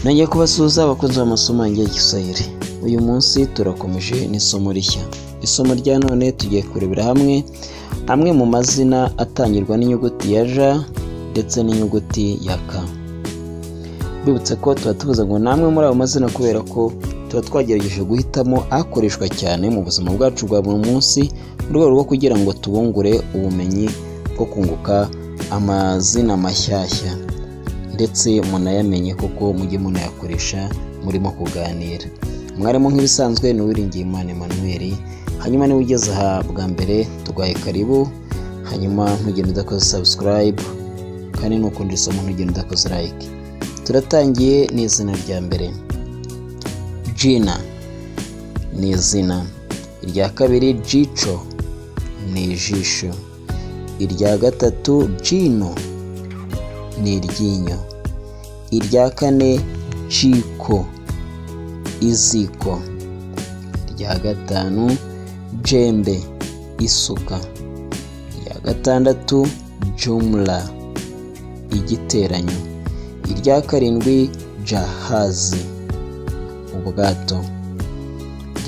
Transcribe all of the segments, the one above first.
Nongeye kubasuhuza abakunzi b'amasomo y'Igiswahili. Uyu munsi turakomeje n'isomo rishya. Isomo rya none tugiye kurebera hamwe amwe mu mazina atangirwa n'inyuguti ya J ndetse n'inyuguti ya K. Bibutse ko tuba tuvuze ngo namwe muri ayo mazina kubera ko tuba twagerageje guhitamo akoreshwa cyane mu buzima bwacu bwa buri munsi mu rwego rwo kugira ngo tubungure ubumenyi bwo kunguka amazina mashyashya ndetse munayamenye koko mujye munayakoresha murimo kuganira. Mwarimu nk'ibisanzwe ni Uwiringiyimana Emmanuel. Hanyuma niba ugeze aha bwa mbere tugaye karibu, hanyuma ntugende udakoze subscribe kandi nukunda isomo ntugende udakoze like. Turatangiye n'izina rya mbere. Jina ni izina. Irya kabiri Jicho ni ijisho. Irya gatatu Jino ni iryinyo. Irya kane Jiko iziko. Irya gatanu Jembe isuka. Irya gatandatu Jumla igiteranyo. Irya karindwi Jahazi ubwato.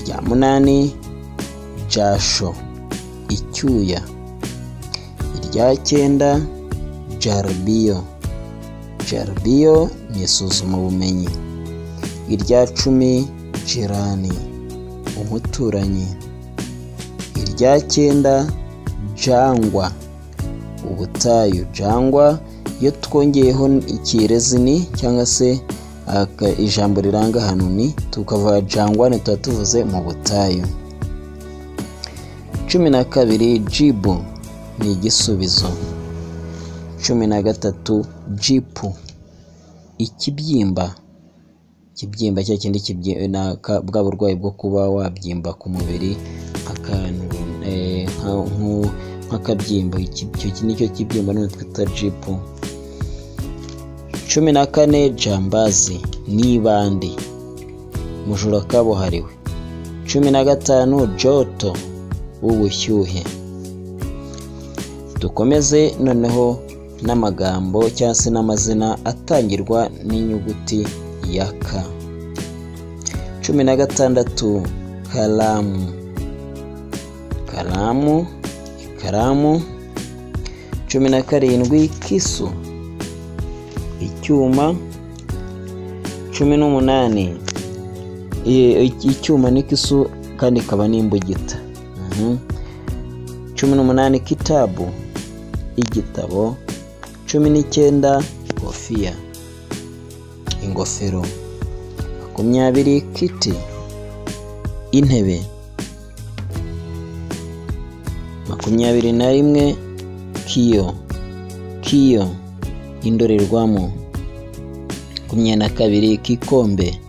Irya munani Jasho icyuya. Irya cyenda Jarbiyo. Jarbiyo ni isuzuma bumenyi. Irya cumi Jirani umuturanyi. Irya cyenda Jangwa ubutayu. Jangwa iyo twongeyeho ikirezini cyangwa se ijambo riranga hano ni tukavuga jangwa ni tuba tuvuze mu butayu. 12 Jibu ni igisubizo. 13 Jipu ikibyimba. Ikibyimba cya kindi bwa burwayi bwo kuba wabyimba ku mubiri akantu nk'akabyimba. Icyo nicyo kibyimba none twita Jipu. 14 Jambazi nibandi mujura kabuhariwe. 15 Joto ubushyuhe. Dukomeze noneho n'amagambo cyangwa se n'amazina atangirwa n'inyuguti ya K. 16 Kalamu. Kalamu ikaramu. 17 Kisu icyuma. 18 icyuma n'ikisu kandi kaba n'imbugita. 18 Kitabu igitabo. 19 Kofia ingofero. 20 Kiti intebe. 21 Kiyo indorerwamo. 22 Kikombe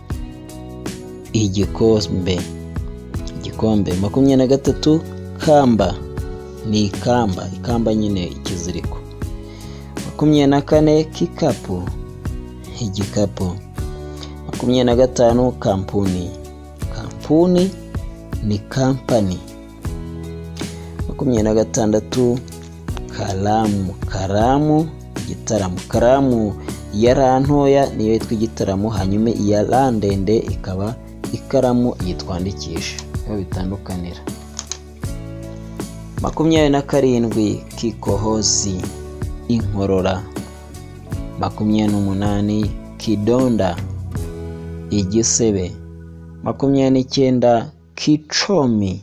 igikombe. 23 Kamba ni ikamba nyine ikiziriko. 24 Kikapu igikapu. 25 Kampuni ni company. 26 Karamu igitaramo. Karamu ya ntoya niyo yitwa igitaramo, hanyuma iya ndende ikaba ikaramu yitwandikisha. Biba bitandukanira. 27 Kikohozi inkorora. 28 Kidonda igisebe. 29 Kichomi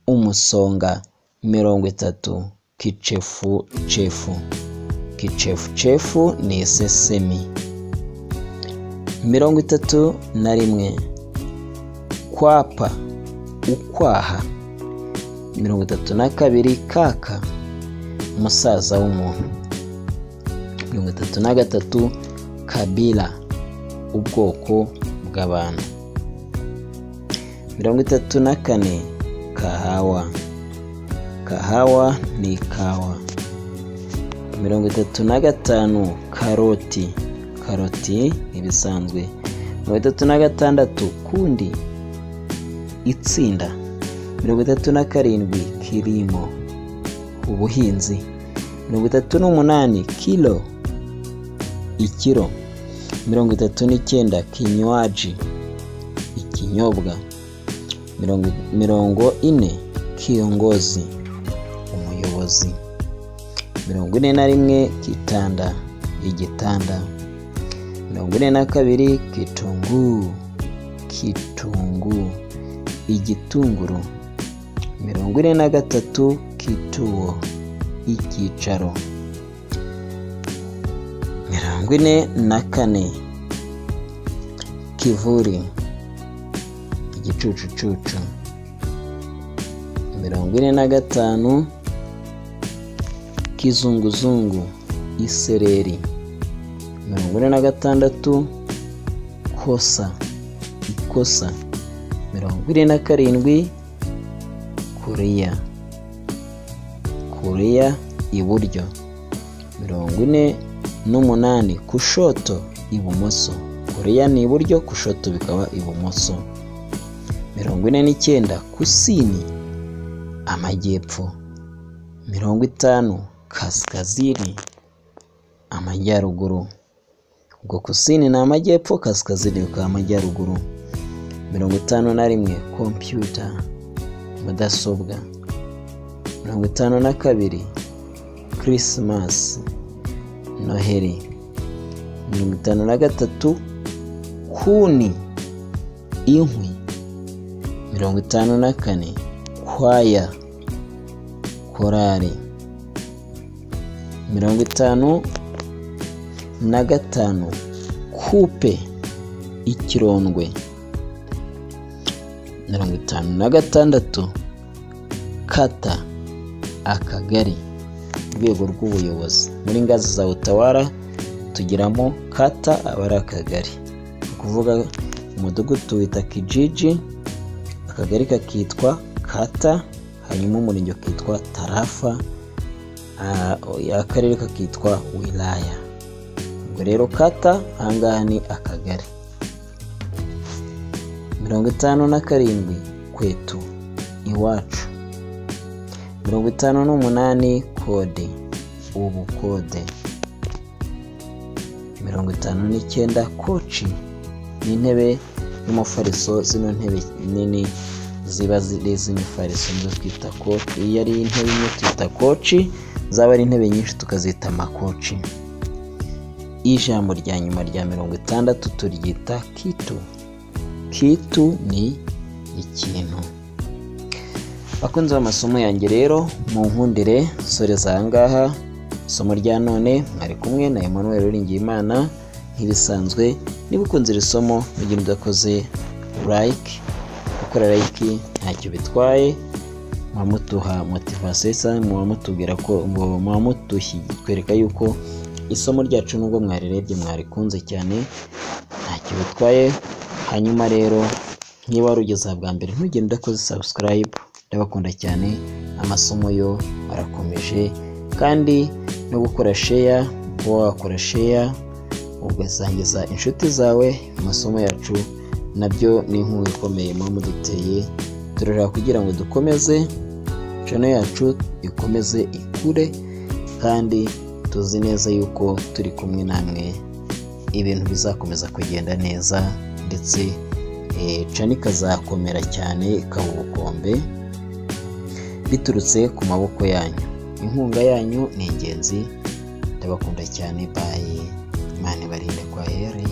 umusonga. 30 Kichefu ni isesemi. 31 Kwapa ukwaha. 32 Kaka umusaza w'umuntu. 33 Kabila ubwoko bw'abantu. 34 Kahawa ni ikawa. 35 Karoti ibisanzwe. 36 Kundi itsinda. 37 Kirimo ubuhinzi. 38 Kilo ikiro. 39 kinywaji, ikinyobwa. 40 kiongozi, umuyobozi. 41 kitanda, igitanda. 42 kitunguu, kitunguu, igitunguru. 43 kituo, icyicaro. 44 kivuri, igicucucucu. 45 kizunguzungu, isereri. 46 kosa, ikosa. 47 kuriya, kuriya iburyo. 48 kushoto, ibumoso. Kuriya ni iburyo, kushoto bikaba ibumoso. 49 kusini, amajyepfo. 50 kaskazini, amajyaruguru. Ubwo kusini ni amajyepfo, kaskazini bikaba amajyaruguru. 51 computer, mudasobwa. 52 Christmas, Noheri. 53 kuni, inkwi. 54 kwaya, korari. 55 kupe, ikirondwe. 56 kata, akagari, urwego rw'ubuyobozi. Muri ngazi za utawala tugiramo kata, aba ari akagari. Kuvuga umudugudu tuwita kijiji, akagari kakitwa kata, hanyuma umurenge ukitwa tarafa, akarere kakitwa wilaya. Ubwo rero kata ahangaha ni akagari. 57 kwetu, iwacu. 58 kode, ubukode. 59 koci, n'intebe y'umufariso. Zino ntebe nini ziba ziri z'imifariso nizo twita koci. Iyo ari intebe imwe twita koci, zaba ari intebe nyinshi tukazita makoci. Ijambo rya nyuma rya 60 turyita kitu. Kitu ni ikintu. Bakunze amasomo yanjye rero mu nkundire soreza ahangaha. Isomo rya none mwari kumwe na Emmanuel Uwiringiyimana. Nk'ibisanzwe niba ukunze iri somo mugihe udakoze like, gukora like ntacyo bitwaye, mwamutuha motivation, mwamutubwira ko mwamutwereka yuko isomo ryacu nubwo mwarirebye mwarikunze cyane, ntacyo bitwaye. Hanyuma rero niba warugeze bwa mbere ntugende udakoze subscribe. Ndabakunda cyane, amasomo yo arakomeje, kandi no gukora share, wakora share ugasangiza inshuti zawe amasomo yacu, nabyo ni inkunga ikomeye muduteye. Turashaka kugira ngo dukomeze channel yacu ikomeze ikure, kandi tuzi neza yuko turi kumwe namwe ibintu bizakomeza kugenda neza, ndetse channel ikazakomera cyane, ikaba ubukombe biturutse ku maboko yanyu. Inkunga yanyu ni ingenzi. Ndabakunda cyane. Bye. Imana ibarinde kwa heri.